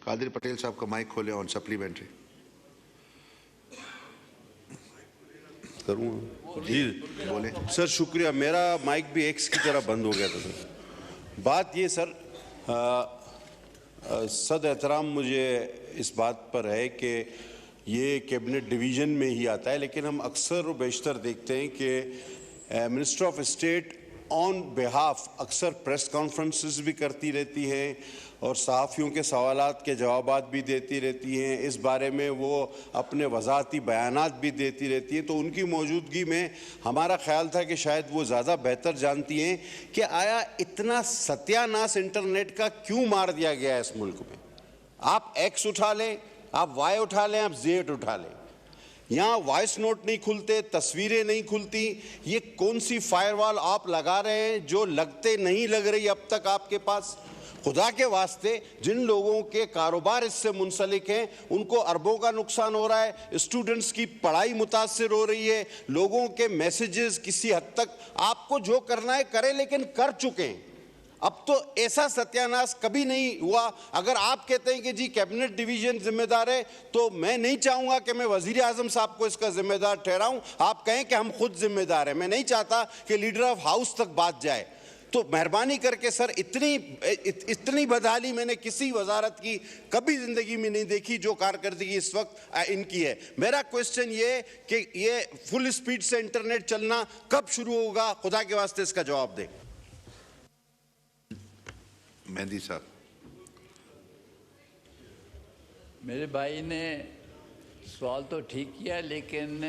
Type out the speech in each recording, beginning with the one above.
कादिर पटेल साहब का माइक खोले ऑन सप्लीमेंट्री। करूँ जी बोले सर, शुक्रिया। मेरा माइक भी एक्स की तरह बंद हो गया था सर। बात ये सर, सद एहतराम मुझे इस बात पर है कि ये कैबिनेट डिवीज़न में ही आता है, लेकिन हम अक्सर व बेशतर देखते हैं कि minister of state on behalf अक्सर प्रेस कॉन्फ्रेंसेस भी करती रहती हैं और सहाफ़ियों के सवालात के जवाबात भी देती रहती हैं। इस बारे में वो अपने वज़ाहती बयानात भी देती रहती हैं। तो उनकी मौजूदगी में हमारा ख्याल था कि शायद वो ज़्यादा बेहतर जानती हैं कि आया इतना सत्यानाश इंटरनेट का क्यों मार दिया गया है इस मुल्क में। आप एक्स उठा लें, आप वाई उठा लें, आप जेड उठा लें, यहाँ वॉइस नोट नहीं खुलते, तस्वीरें नहीं खुलती। ये कौन सी फायरवॉल आप लगा रहे हैं जो लगते नहीं लग रही अब तक आपके पास? खुदा के वास्ते, जिन लोगों के कारोबार इससे मुंसलिक हैं उनको अरबों का नुकसान हो रहा है, स्टूडेंट्स की पढ़ाई मुतासिर हो रही है, लोगों के मैसेजेस किसी हद तक आपको जो करना है करें, लेकिन कर चुके हैं। अब तो ऐसा सत्यानाश कभी नहीं हुआ। अगर आप कहते हैं कि जी कैबिनेट डिवीजन जिम्मेदार है, तो मैं नहीं चाहूँगा कि मैं वज़ीर आज़म साहब को इसका जिम्मेदार ठहराऊँ। आप कहें कि हम खुद जिम्मेदार हैं। मैं नहीं चाहता कि लीडर ऑफ हाउस तक बात जाए। तो मेहरबानी करके सर, इतनी बदहाली मैंने किसी वजारत की कभी ज़िंदगी में नहीं देखी जो कारकर्दगी इस वक्त इनकी है। मेरा क्वेश्चन ये कि ये फुल स्पीड से इंटरनेट चलना कब शुरू होगा? खुदा के वास्ते इसका जवाब दें। मेहंदी साहब। मेरे भाई ने सवाल तो ठीक किया, लेकिन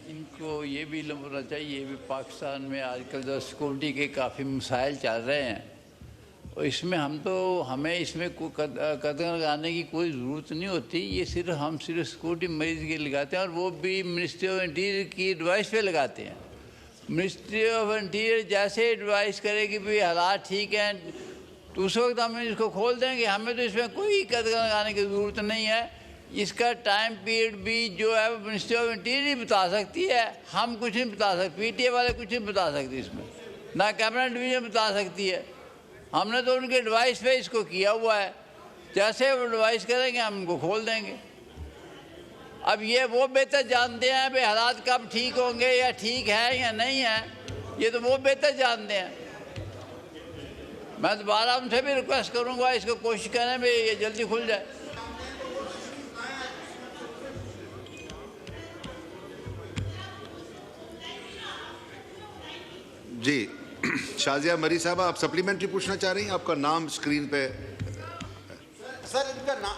इनको ये भी होना चाहिए भी पाकिस्तान में आजकल जो सिक्योरिटी के काफ़ी मसाइल चल रहे हैं, और इसमें हमें इसमें कोई कदम लगाने की कोई ज़रूरत नहीं होती। ये हम सिर्फ सिक्योरिटी मरीज़ के लगाते हैं, और वो भी मिनिस्ट्री ऑफ इंटीरियर की एडवाइस पे लगाते हैं। मिनिस्ट्री ऑफ इंटीरियर जैसे एडवाइस करे कि भाई हालात ठीक हैं, तो उस वक्त हम इसको खोल देंगे। हमें तो इसमें कोई कदम लगाने की ज़रूरत नहीं है। इसका टाइम पीरियड भी जो है मिनिस्ट्री ऑफ इंटीरियर बता सकती है, हम कुछ नहीं बता सकते, पीटीए वाले कुछ नहीं बता सकते इसमें, ना कैबिनेट डिवीजन बता सकती है। हमने तो उनके एडवाइस पे इसको किया हुआ है। जैसे वो एडवाइस करेंगे हम उनको खोल देंगे। अब ये वो बेहतर जानते हैं भाई हालात कब ठीक होंगे या ठीक है या नहीं है, ये तो वो बेहतर जानते हैं। मैं दोबारा उनसे भी रिक्वेस्ट करूँगा इसको कोशिश करें भाई ये जल्दी खुल जाए। जी शाजिया मरी साहब, आप सप्लीमेंट्री पूछना चाह रही हैं? आपका नाम स्क्रीन पे सर,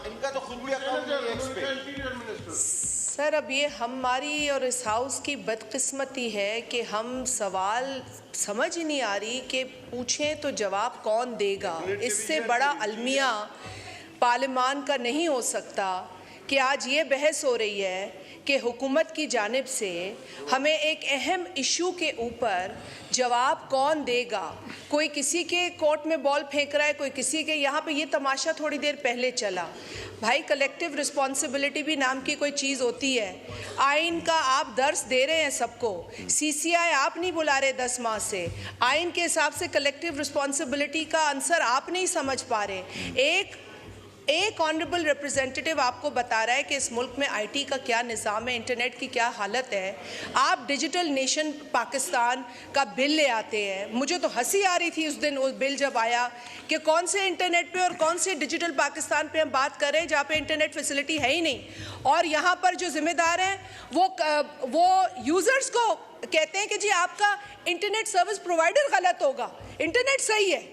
इनका तो खुद भी अकाउंट नहीं है एक्स पे। सर, अब ये हमारी और इस हाउस की बदकिस्मती है कि हम सवाल समझ ही नहीं आ रही कि पूछें तो जवाब कौन देगा। इससे बड़ा अलमिया पार्लियामान का नहीं हो सकता कि आज ये बहस हो रही है कि हुकूमत की जानिब से हमें एक अहम इशू के ऊपर जवाब कौन देगा। कोई किसी के कोर्ट में बॉल फेंक रहा है, कोई किसी के। यहाँ पे ये तमाशा थोड़ी देर पहले चला। भाई, कलेक्टिव रिस्पॉन्सिबिलिटी भी नाम की कोई चीज़ होती है। आइन का आप दर्स दे रहे हैं सबको, CCI आप नहीं बुला रहे 10 माह से। आइन के हिसाब से कलेक्टिव रिस्पॉन्सिबिलिटी का आंसर आप नहीं समझ पा रहे। एक ऑनरेबल रिप्रेजेंटेटिव आपको बता रहा है कि इस मुल्क में IT का क्या निज़ाम है, इंटरनेट की क्या हालत है। आप डिजिटल नेशन पाकिस्तान का बिल ले आते हैं। मुझे तो हंसी आ रही थी उस दिन उस बिल जब आया कि कौन से इंटरनेट पे और कौन से डिजिटल पाकिस्तान पे हम बात कर रहे हैं जहाँ पे इंटरनेट फैसिलिटी है ही नहीं। और यहाँ पर जो जिम्मेदार हैं वो यूज़र्स को कहते हैं कि जी आपका इंटरनेट सर्विस प्रोवाइडर गलत होगा, इंटरनेट सही है,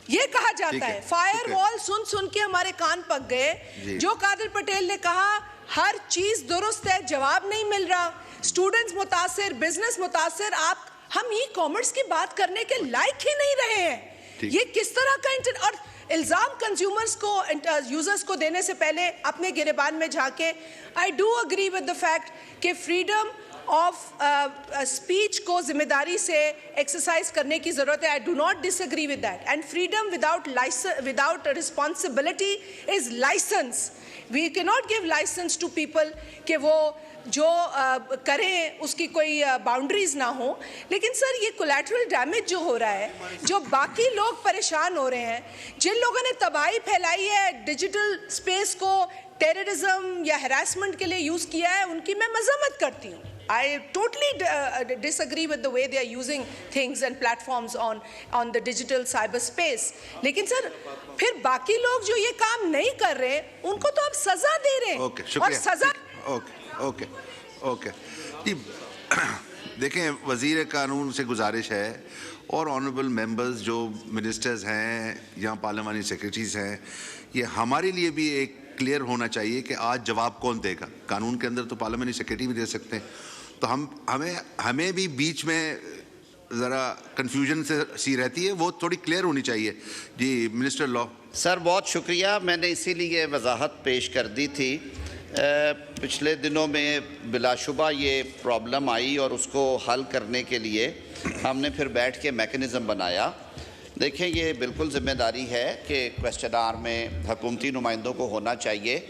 ये कहा जाता है। फायर वॉल सुन के हमारे कान पक गए। जो कादिर पटेल ने कहा हर चीज दुरुस्त है, जवाब नहीं मिल रहा, स्टूडेंट्स मुतासिर, बिजनेस मुतासिर। हम ई-कॉमर्स की बात करने के लायक ही नहीं रहे हैं। ये किस तरह का और इल्जाम कंज्यूमर्स को, यूजर्स को देने से पहले अपने गिरेबान में झांके। I do agree with the fact कि फ्रीडम ऑफ स्पीच को जिम्मेदारी से एक्सरसाइज करने की ज़रूरत है। I do not disagree with that. And freedom without responsibility is licence. We can not give licence to people कि वो जो करें उसकी कोई बाउंड्रीज ना हो, लेकिन सर ये कोलैटरल डैमेज जो हो रहा है, जो बाकी लोग परेशान हो रहे हैं, जिन लोगों ने तबाही फैलाई है, डिजिटल स्पेस को टेररिज्म या हैरेसमेंट के लिए यूज़ किया है, उनकी मैं मजम्मत करती हूँ. I totally disagree with the way they are using things and platforms on the digital cyberspace. लेकिन सर फिर बाकी लोग जो ये काम नहीं कर रहे उनको तो आप सजा दे रहे हैं. ओके, शुक्रिया. और सजा ओके जी, देखें, वज़ीर कानून से गुजारिश है और ऑनरेबल मेंबर्स जो मिनिस्टर्स हैं या पार्लियामानी सेक्रेटरीज हैं, ये हमारे लिए भी एक क्लियर होना चाहिए कि आज जवाब कौन देगा. कानून के अंदर तो पार्लियामानी सेक्रेटरी भी दे सकते हैं, तो हमें भी बीच में ज़रा कन्फ्यूजन सी रहती है, वो थोड़ी क्लियर होनी चाहिए. जी मिनिस्टर लॉ. सर बहुत शुक्रिया. मैंने इसीलिए वजाहत पेश कर दी थी. पिछले दिनों में बिलाशुबा ये प्रॉब्लम आई और उसको हल करने के लिए हमने फिर बैठ के मैकेनिज़्म बनाया. देखें, ये बिल्कुल ज़िम्मेदारी है कि क्वेश्चन आवर में हुकूमती नुमाइंदों को होना चाहिए,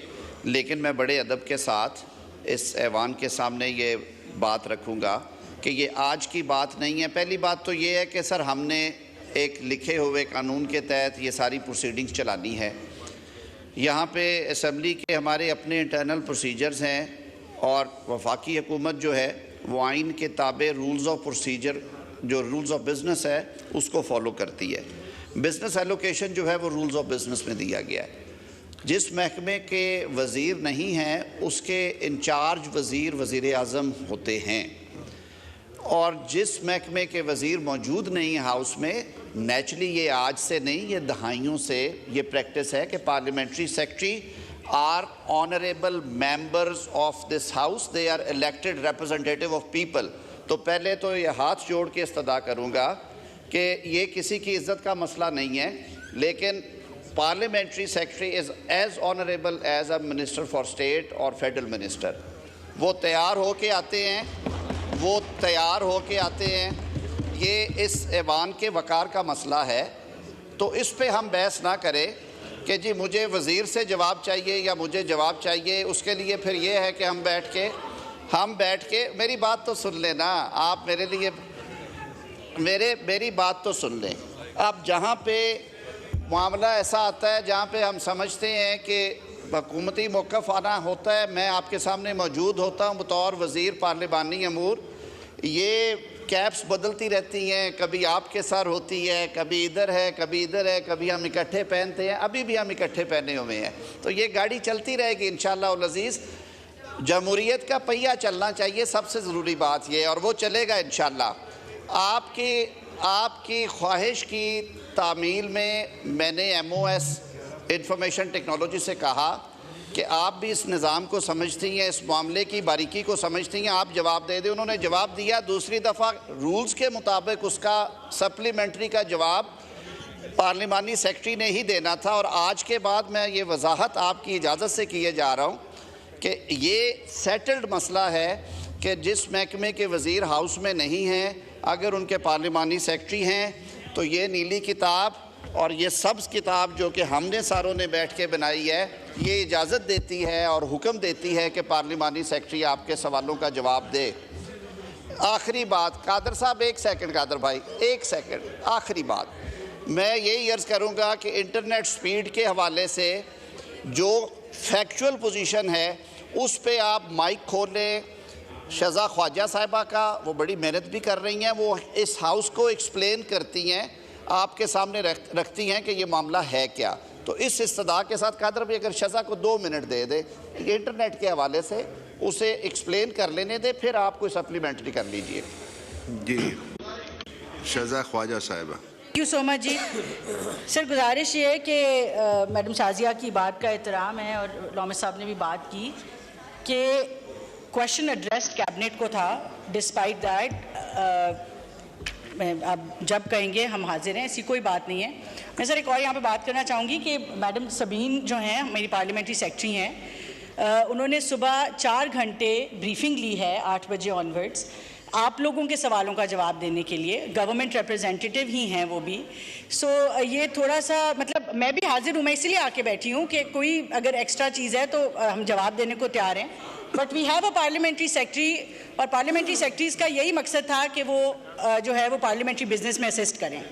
लेकिन मैं बड़े अदब के साथ इस ऐवान के सामने ये बात रखूँगा कि ये आज की बात नहीं है. पहली बात तो ये है कि सर हमने एक लिखे हुए कानून के तहत ये सारी प्रोसीडिंग्स चलानी है. यहाँ पे असम्बली के हमारे अपने इंटरनल प्रोसीजर्स हैं और वफाकी हुकूमत जो है वो आइन के ताबे रूल्स ऑफ प्रोसीजर, जो रूल्स ऑफ बिज़नेस है उसको फॉलो करती है. बिज़नेस एलोकेशन जो है वो रूल्स ऑफ बिज़नेस में दिया गया है. जिस महकमे के वज़ीर नहीं हैं उसके इंचार्ज वज़ीर वज़ीर आज़म होते हैं, और जिस महकमे के वज़ीर मौजूद नहीं हैं हाउस में, नेचुरली ये आज से नहीं, ये दहाइयों से ये प्रैक्टिस है कि parliamentary secretary are honourable members of this house, they are elected representative of people. तो पहले तो ये हाथ जोड़ के इस्तदा करूँगा कि ये किसी की इज़्ज़त का मसला नहीं है, लेकिन parliamentary secretary is as honourable as a minister for state और फेडरल मिनिस्टर. वो तैयार हो के आते हैं, ये इस ऐवान के वक़ार का मसला है. तो इस पे हम बहस ना करें कि जी मुझे वज़ीर से जवाब चाहिए या मुझे जवाब चाहिए. उसके लिए फिर ये है कि हम बैठ के मेरी बात तो सुन लें ना आप, मेरे लिए मेरी बात तो सुन लें. अब जहाँ पे मामला ऐसा आता है जहाँ पे हम समझते हैं कि हुकूमती मौक़िफ़ आना होता है, मैं आपके सामने मौजूद होता हूँ बतौर वज़ीर पार्लिमानी अमूर. ये कैप्स बदलती रहती हैं, कभी आपके सर होती है, कभी इधर है, कभी इधर है, कभी हम इकट्ठे पहनते हैं, अभी भी हम इकट्ठे पहने हुए हैं. तो ये गाड़ी चलती रहेगी इंशाअल्लाह उल अज़ीज़. जमहूरियत का पहिया चलना चाहिए, सबसे ज़रूरी बात ये, और वो चलेगा इंशाअल्लाह. आपकी ख्वाहिश की तामील में मैंने MOS इंफॉर्मेशन टेक्नोलॉजी से कहा कि आप भी इस निज़ाम को समझती हैं, इस मामले की बारीकी को समझती हैं, आप जवाब दे दें. उन्होंने जवाब दिया. दूसरी दफ़ा रूल्स के मुताबिक उसका सप्लीमेंट्री का जवाब पार्लिमानी सेक्रेटरी ने ही देना था. और आज के बाद मैं ये वजाहत आपकी इजाज़त से किए जा रहा हूँ कि ये सेटल्ड मसला है कि जिस महकमे के वज़ीर हाउस में नहीं हैं, अगर उनके पार्लिमानी सेक्रेटरी हैं तो ये नीली किताब और ये सब्ज़ किताब जो कि हमने सारों ने बैठ के बनाई है, ये इजाज़त देती है और हुक्म देती है कि पार्लिमानी सेक्रेटरी आपके सवालों का जवाब दे. आखिरी बात, कादर साहब एक सेकंड, कादर भाई एक सेकंड, आखिरी बात मैं यही अर्ज़ करूँगा कि इंटरनेट स्पीड के हवाले से जो फैक्चुअल पोजीशन है उस पे आप माइक खोलें. शज़ा ख्वाजा साहिबा का, वो बड़ी मेहनत भी कर रही हैं, वो इस हाउस को एक्सप्लेन करती हैं, आपके सामने रखती हैं कि ये मामला है क्या. तो इस इस्तदा के साथ कादर भी अगर शज़ा को 2 मिनट दे दे इंटरनेट के हवाले से, उसे एक्सप्लेन कर लेने दे, फिर आप कोई सप्लीमेंट्री कर लीजिए. जी शज़ा ख्वाजा साहिबा. थैंक यू सो मच जी. सर गुजारिश ये है कि मैडम शाजिया की बात का एहतराम है और लॉमेस साहब ने भी बात की कि क्वेश्चन एड्रेस्ड कैबिनेट को था. डिस्पाइट दैट अब जब कहेंगे हम हाजिर हैं, ऐसी कोई बात नहीं है. मैं सर एक और यहाँ पे बात करना चाहूँगी कि मैडम सबीन जो हैं मेरी पार्लियामेंट्री सेक्रेटरी हैं, उन्होंने सुबह 4 घंटे ब्रीफिंग ली है 8 बजे ऑनवर्ड्स आप लोगों के सवालों का जवाब देने के लिए. गवर्नमेंट रिप्रेजेंटेटिव ही हैं वो भी. सो ये थोड़ा सा मतलब मैं भी हाजिर हूँ, मैं इसलिए आके बैठी हूँ कि कोई अगर एक्स्ट्रा चीज़ है तो हम जवाब देने को तैयार हैं. But we have a parliamentary secretary, और पार्लियामेंट्री सेक्रेटरीज का यही मकसद था कि वो जो है वो पार्लियामेंट्री बिजनेस में असिस्ट करें।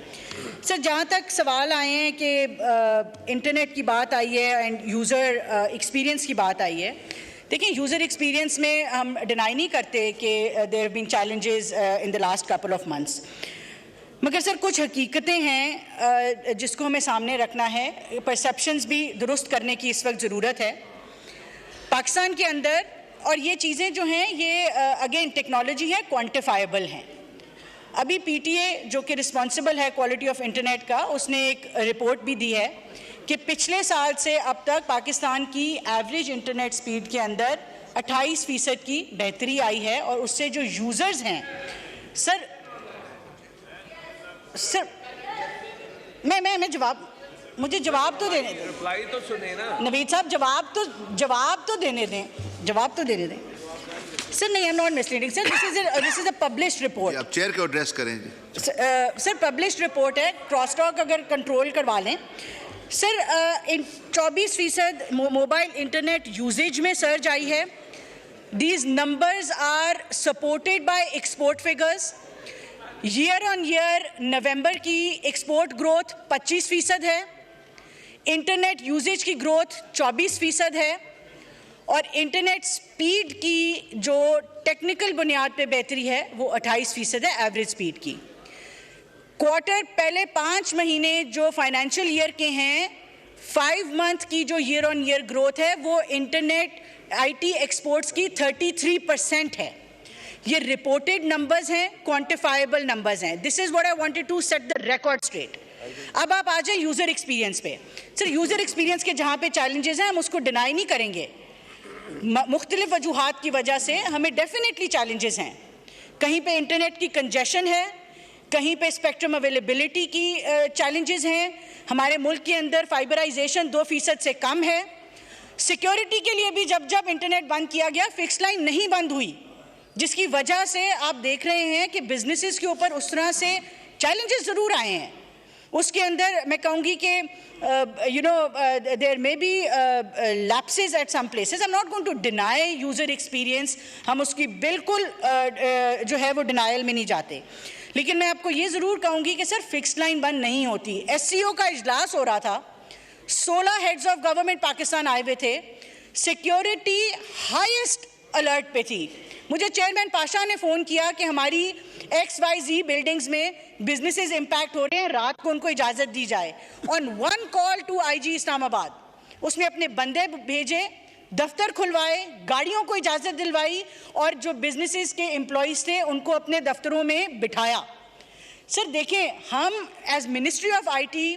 सर, जहाँ तक सवाल आए हैं कि इंटरनेट की बात आई है एंड यूज़र एक्सपीरियंस की बात आई है, देखिए यूज़र एक्सपीरियंस में हम डिनाई नहीं करते कि there have been challenges in the last couple of months, मगर सर कुछ हकीकतें हैं जिसको हमें सामने रखना है, परसेप्शंस भी दुरुस्त करने की इस वक्त ज़रूरत है पाकिस्तान के अंदर। और ये चीज़ें जो हैं ये अगेन टेक्नोलॉजी है, क्वांटिफाइबल हैं। अभी पीटीए जो कि रिस्पॉन्सिबल है क्वालिटी ऑफ इंटरनेट का, उसने एक रिपोर्ट भी दी है कि पिछले साल से अब तक पाकिस्तान की एवरेज इंटरनेट स्पीड के अंदर 28% की बेहतरी आई है, और उससे जो यूज़र्स हैं सर मैं जवाब, मुझे जवाब तो देने दें, रिप्लाई तो सुने ना नवीद साहब, जवाब तो देने दें सर। नहीं, I am not misleading sir, this is a published report. आप चेयर को एड्रेस करें जी। सर पब्लिश्ड रिपोर्ट है, क्रॉस टॉक अगर कंट्रोल करवा लें सर। 24% मोबाइल इंटरनेट यूजेज में सर्ज आई है। These numbers are supported by export figures. Year on year November की एक्सपोर्ट ग्रोथ 25% है, इंटरनेट यूजेज की ग्रोथ 24% है, और इंटरनेट स्पीड की जो टेक्निकल बुनियाद पे बेहतरी है वो 28% है एवरेज स्पीड की। क्वार्टर पहले 5 महीने जो फाइनेंशियल ईयर के हैं, 5 मंथ की जो ईयर ऑन ईयर ग्रोथ है वो इंटरनेट आईटी एक्सपोर्ट्स की 33% है। ये रिपोर्टेड नंबर्स हैं, क्वांटिफाइबल नंबर्स हैं। This is what I wanted to set the record straight. अब आप आ जाए यूज़र एक्सपीरियंस पे। सर यूज़र एक्सपीरियंस के जहाँ पे चैलेंजेस हैं हम उसको डिनाई नहीं करेंगे, मुख्तलिफ वजूहात की वजह से हमें डेफिनेटली चैलेंजेस हैं। कहीं पे इंटरनेट की कंजेशन है, कहीं पे स्पेक्ट्रम अवेलेबिलिटी की चैलेंजेस हैं, हमारे मुल्क के अंदर फाइबराइजेशन 2% से कम है। सिक्योरिटी के लिए भी जब इंटरनेट बंद किया गया, फिक्स लाइन नहीं बंद हुई, जिसकी वजह से आप देख रहे हैं कि बिजनेसेस के ऊपर उस तरह से चैलेंजेस ज़रूर आए हैं। उसके अंदर मैं कहूँगी कि there may be lapses at some places. I am not going to deny user experience, हम उसकी बिल्कुल जो है वो डिनायल में नहीं जाते, लेकिन मैं आपको ये ज़रूर कहूँगी कि सर फिक्स लाइन बंद नहीं होती। SCO का इजलास हो रहा था, 16 हेड्स ऑफ गवर्नमेंट पाकिस्तान आए हुए थे, सिक्योरिटी हाईएस्ट अलर्ट पे थी। मुझे चेयरमैन पाशा ने फ़ोन किया कि हमारी XYZ बिल्डिंग्स में बिजनेसेस इम्पैक्ट हो रहे हैं, रात को उनको इजाज़त दी जाए। On 1 call to IG Islamabad, उसने अपने बंदे भेजे, दफ्तर खुलवाए, गाड़ियों को इजाज़त दिलवाई, और जो बिजनेसेस के एम्प्लॉइज़ थे उनको अपने दफ्तरों में बिठाया। सर देखें, हम एज मिनिस्ट्री ऑफ IT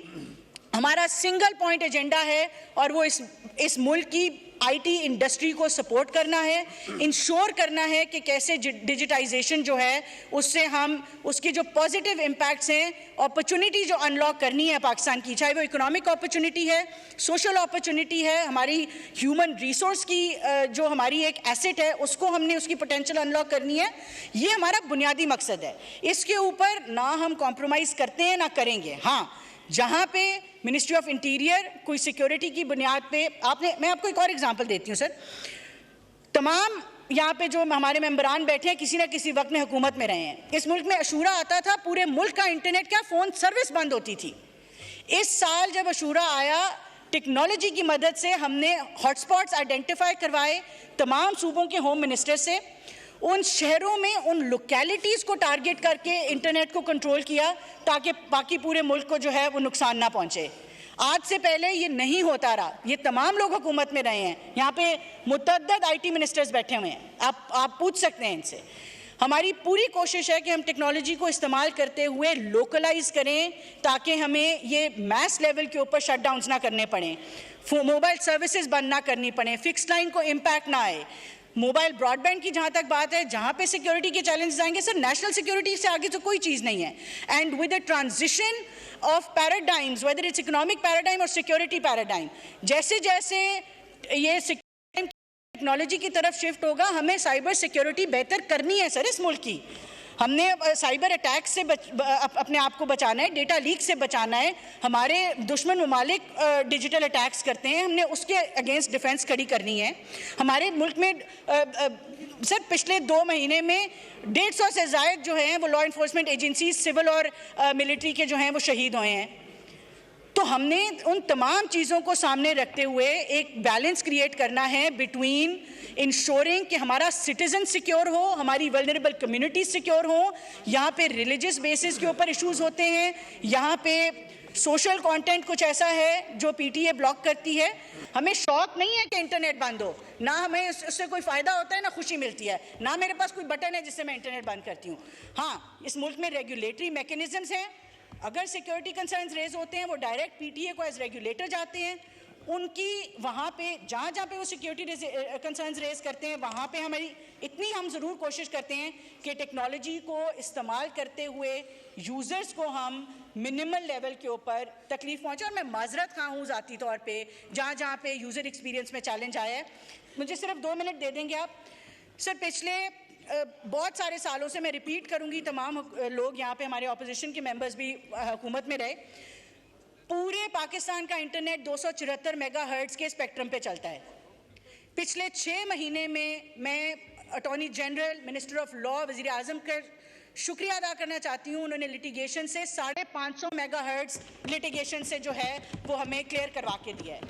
हमारा सिंगल पॉइंट एजेंडा है, और वो इस मुल्क की IT इंडस्ट्री को सपोर्ट करना है, इंश्योर करना है कि कैसे डिजिटाइजेशन जो है उससे हम उसके जो पॉजिटिव इम्पैक्ट्स हैं, अपॉर्चुनिटी जो अनलॉक करनी है पाकिस्तान की, चाहे वो इकोनॉमिक अपॉर्चुनिटी है, सोशल अपॉर्चुनिटी है, हमारी ह्यूमन रिसोर्स की जो हमारी एक एसेट है उसको हमने उसकी पोटेंशियल अनलॉक करनी है। ये हमारा बुनियादी मकसद है, इसके ऊपर ना हम कॉम्प्रोमाइज़ करते हैं ना करेंगे। हाँ, जहाँ पे मिनिस्ट्री ऑफ इंटीरियर कोई सिक्योरिटी की बुनियाद पे मैं आपको एक और एग्जांपल देती हूँ सर। तमाम यहाँ पे जो हमारे मेंबरान बैठे हैं किसी ना किसी वक्त में हुकूमत में रहे हैं। इस मुल्क में अशूरा आता था, पूरे मुल्क का इंटरनेट क्या फ़ोन सर्विस बंद होती थी। इस साल जब अशूरा आया, टेक्नोलॉजी की मदद से हमने हॉटस्पॉट्स आइडेंटिफाई करवाए तमाम सूबों के होम मिनिस्टर से, उन शहरों में उन लोकेलिटीज़ को टारगेट करके इंटरनेट को कंट्रोल किया ताकि बाकी पूरे मुल्क को जो है वो नुकसान ना पहुंचे। आज से पहले ये नहीं होता रहा, ये तमाम लोग हुकूमत में रहे हैं, यहाँ पे मुतअद्दिद IT मिनिस्टर्स बैठे हुए हैं, आप पूछ सकते हैं इनसे। हमारी पूरी कोशिश है कि हम टेक्नोलॉजी को इस्तेमाल करते हुए लोकलाइज करें ताकि हमें ये मैस लेवल के ऊपर शटडाउन्स ना करने पड़ें, मोबाइल सर्विसेज बंद ना करनी पड़ें, फिक्स लाइन को इम्पैक्ट ना आए। मोबाइल ब्रॉडबैंड की जहाँ तक बात है, जहाँ पे सिक्योरिटी के चैलेंजेस आएंगे सर, नेशनल सिक्योरिटी से आगे तो कोई चीज़ नहीं है। And with the transition of paradigms, whether it's economic paradigm और सिक्योरिटी पैराडाइम, जैसे जैसे ये टेक्नोलॉजी की तरफ शिफ्ट होगा, हमें साइबर सिक्योरिटी बेहतर करनी है सर इस मुल्क की। हमने साइबर अटैक से अपने आप को बचाना है, डेटा लीक से बचाना है। हमारे दुश्मन ममालिक डिजिटल अटैक्स करते हैं, हमने उसके अगेंस्ट डिफेंस खड़ी करनी है। हमारे मुल्क में सर पिछले 2 महीने में 150 से ज़ायद जो हैं वो लॉ इन्फोर्समेंट एजेंसीज, सिविल और मिलिट्री के जो हैं वो शहीद हुए हैं। तो हमने उन तमाम चीज़ों को सामने रखते हुए एक बैलेंस क्रिएट करना है बिटवीन इंश्योरिंग कि हमारा सिटीजन सिक्योर हो, हमारी वल्नरेबल कम्युनिटी सिक्योर हो। यहाँ पे रिलीजियस बेसिस के ऊपर इश्यूज होते हैं, यहाँ पे सोशल कंटेंट कुछ ऐसा है जो पीटीए ब्लॉक करती है। हमें शौक नहीं है कि इंटरनेट बंद हो, ना हमें उससे कोई फ़ायदा होता है ना खुशी मिलती है, ना मेरे पास कोई बटन है जिससे मैं इंटरनेट बंद करती हूँ। हाँ, इस मुल्क में रेगुलेटरी मैकेनिज्म्स हैं, अगर सिक्योरिटी कंसर्न्स रेज होते हैं वो डायरेक्ट पीटीए को एज रेगुलेटर जाते हैं। उनकी वहाँ पे जहाँ पे वो सिक्योरिटी कंसर्न्स रेज करते हैं वहाँ पे हमारी इतनी हम ज़रूर कोशिश करते हैं कि टेक्नोलॉजी को इस्तेमाल करते हुए यूज़र्स को हम मिनिमल लेवल के ऊपर तकलीफ पहुँचे। और मैं माजरत खा हूँ ज़ाती तौर पे जहाँ पे यूज़र एक्सपीरियंस में चैलेंज आया है। मुझे सिर्फ 2 मिनट दे देंगे आप? सर पिछले बहुत सारे सालों से, मैं रिपीट करूंगी, तमाम लोग यहाँ पे हमारे ऑपोजिशन के मेंबर्स भी हुकूमत में रहे, पूरे पाकिस्तान का इंटरनेट 274 मेगाहर्ट्ज़ के स्पेक्ट्रम पे चलता है। पिछले 6 महीने में मैं attorney general, minister of law, वज़ीर आज़म का शुक्रिया अदा करना चाहती हूँ। उन्होंने लिटिगेशन से 550 मेगाहर्ट्ज़ लिटिगेशन से जो है वो हमें क्लियर करवा के दिया है।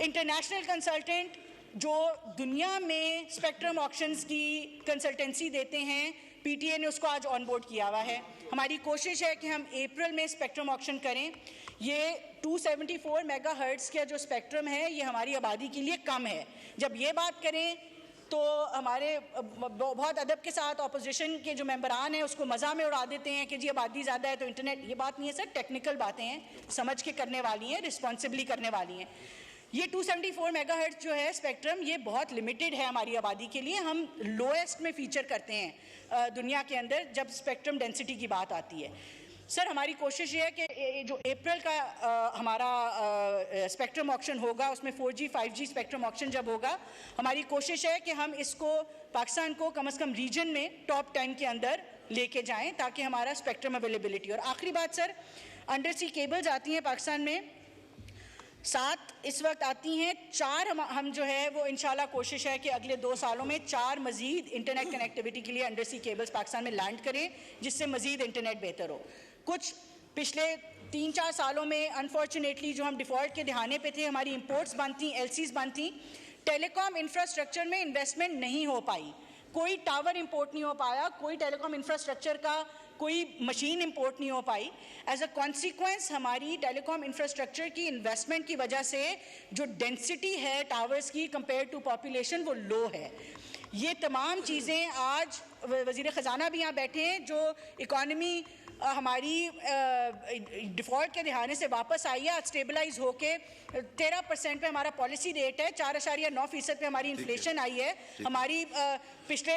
इंटरनेशनल कंसल्टेंट जो दुनिया में स्पेक्ट्रम ऑक्शंस की कंसल्टेंसी देते हैं, पीटीए ने उसको आज ऑन बोर्ड किया हुआ है। हमारी कोशिश है कि हम अप्रैल में स्पेक्ट्रम ऑक्शन करें। ये 274 मेगाहर्ट्ज़ का जो स्पेक्ट्रम है ये हमारी आबादी के लिए कम है। जब ये बात करें तो हमारे बहुत अदब के साथ ऑपोजिशन के जो मेंबरान हैं उसको मज़ा में उड़ा देते हैं कि जी आबादी ज़्यादा है तो इंटरनेट। ये बात नहीं है सर, टेक्निकल बातें हैं, समझ के करने वाली हैं, रिस्पॉन्सिबली करने वाली हैं। ये 274 मेगाहर्ट्ज़ जो है स्पेक्ट्रम, ये बहुत लिमिटेड है हमारी आबादी के लिए। हम लोएस्ट में फीचर करते हैं दुनिया के अंदर जब स्पेक्ट्रम डेंसिटी की बात आती है। सर हमारी कोशिश ये है कि जो अप्रैल का हमारा स्पेक्ट्रम ऑक्शन होगा उसमें 4G 5G स्पेक्ट्रम ऑक्शन जब होगा, हमारी कोशिश है कि हम इसको पाकिस्तान को कम से कम रीजन में टॉप 10 के अंदर लेके जाएं ताकि हमारा स्पेक्ट्रम अवेलेबिलिटी। और आखिरी बात सर, अंडर सी केबल्स आती हैं पाकिस्तान में, 7 इस वक्त आती हैं, 4 हम जो है वो इंशाल्लाह कोशिश है कि अगले 2 सालों में 4 मज़ीद इंटरनेट कनेक्टिविटी के लिए अंडर सी केबल्स पाकिस्तान में लैंड करें जिससे मज़ीद इंटरनेट बेहतर हो। कुछ पिछले 3-4 सालों में अनफॉर्चुनेटली जो हम डिफ़ॉल्ट के दहाने पे थे, हमारी इंपोर्ट्स बंद थी, एलसीज बंद थी, टेलीकॉम इंफ्रास्ट्रक्चर में इन्वेस्टमेंट नहीं हो पाई, कोई टावर इंपोर्ट नहीं हो पाया, कोई टेलीकॉम इंफ्रास्ट्रक्चर का कोई मशीन इंपोर्ट नहीं हो पाई। एज अ कॉन्सिक्वेंस हमारी टेलीकॉम इंफ्रास्ट्रक्चर की इन्वेस्टमेंट की वजह से जो डेंसिटी है टावर्स की कंपेयर टू पॉपुलेशन वो लो है। ये तमाम चीज़ें आज वज़ीर ख़जाना भी यहाँ बैठे हैं, जो इकॉनमी हमारी डिफ़ॉल्ट के दहाने से वापस आई है, आज स्टेबलाइज होके 13% पे हमारा पॉलिसी रेट है, 4.9% पे हमारी इन्फ्लेशन आई है। हमारी पिछले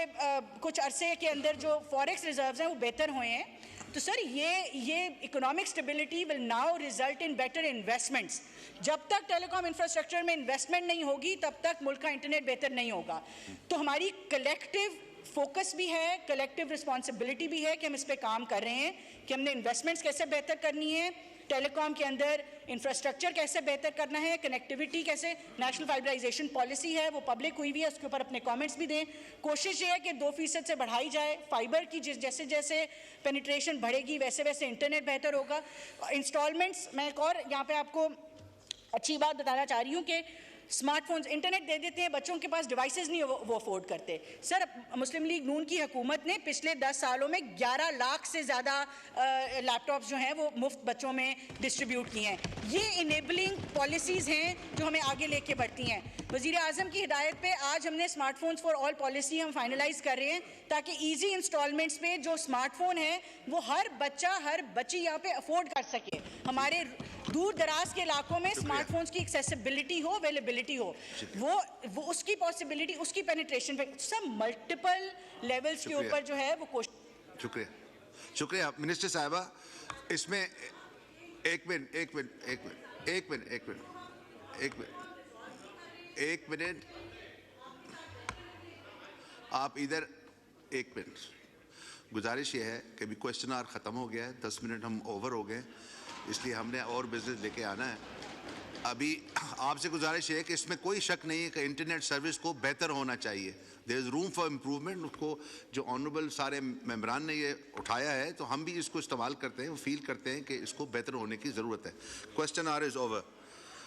कुछ अरसे के अंदर जो फॉरेक्स रिजर्व्स हैं वो बेहतर हुए हैं। तो सर ये economic stability will now result in better investments. जब तक टेलीकॉम इंफ्रास्ट्रक्चर में इन्वेस्टमेंट नहीं होगी तब तक मुल्क का इंटरनेट बेहतर नहीं होगा। तो हमारी कलेक्टिव फोकस भी है, कलेक्टिव रिस्पॉन्सिबिलिटी भी है कि हम इस पे काम कर रहे हैं कि हमने इन्वेस्टमेंट्स कैसे बेहतर करनी है, टेलीकॉम के अंदर इंफ्रास्ट्रक्चर कैसे बेहतर करना है, कनेक्टिविटी कैसे, नेशनल फाइबराइजेशन पॉलिसी है वो पब्लिक हुई हुई है, उसके ऊपर अपने कमेंट्स भी दें। कोशिश ये है कि 2% से बढ़ाई जाए फाइबर की, जैसे जैसे पेनिट्रेशन बढ़ेगी वैसे वैसे इंटरनेट बेहतर होगा। इंस्टॉलमेंट्स, मैं एक और यहाँ पे आपको अच्छी बात बताना चाह रही हूँ कि स्मार्टफोन्स इंटरनेट दे देते हैं, बच्चों के पास डिवाइसेस नहीं वो अफोर्ड करते। सर मुस्लिम लीग नून की हुकूमत ने पिछले 10 सालों में 11 लाख से ज़्यादा लैपटॉप्स जो हैं वो मुफ्त बच्चों में डिस्ट्रीब्यूट किए हैं। ये इनेबलिंग पॉलिसीज़ हैं जो हमें आगे लेके बढ़ती हैं। वज़ीर आज़म की हिदायत पे आज हमने स्मार्टफोन्स फॉर ऑल पॉलिसी हम फाइनलाइज कर रहे हैं ताकि ईजी इंस्टॉलमेंट्स पे जो स्मार्टफोन है वो हर बच्चा हर बच्ची यहाँ पे अफोर्ड कर सके। हमारे दूर दराज के इलाकों में स्मार्टफोन्स की एक्सेसिबिलिटी हो, अवेलेबिलिटी हो, वो उसकी पॉसिबिलिटी, उसकी पेनिट्रेशन पे सब मल्टीपल लेवल्स के ऊपर जो है वो कोशिश। शुक्रिया मिनिस्टर साहिबा। इसमें एक मिनट आप इधर, 1 मिनट गुजारिश ये है कि अभी क्वेश्चन आवर ख़त्म हो गया है, 10 मिनट हम ओवर हो गए, इसलिए हमने और बिजनेस लेके आना है। अभी आपसे गुजारिश है कि इसमें कोई शक नहीं है कि इंटरनेट सर्विस को बेहतर होना चाहिए, there is room for improvement. उसको जो ऑनरेबल सारे मेंबरान ने ये उठाया है तो हम भी इसको इस्तेमाल करते हैं, फील करते हैं कि इसको बेहतर होने की ज़रूरत है। Question our is over.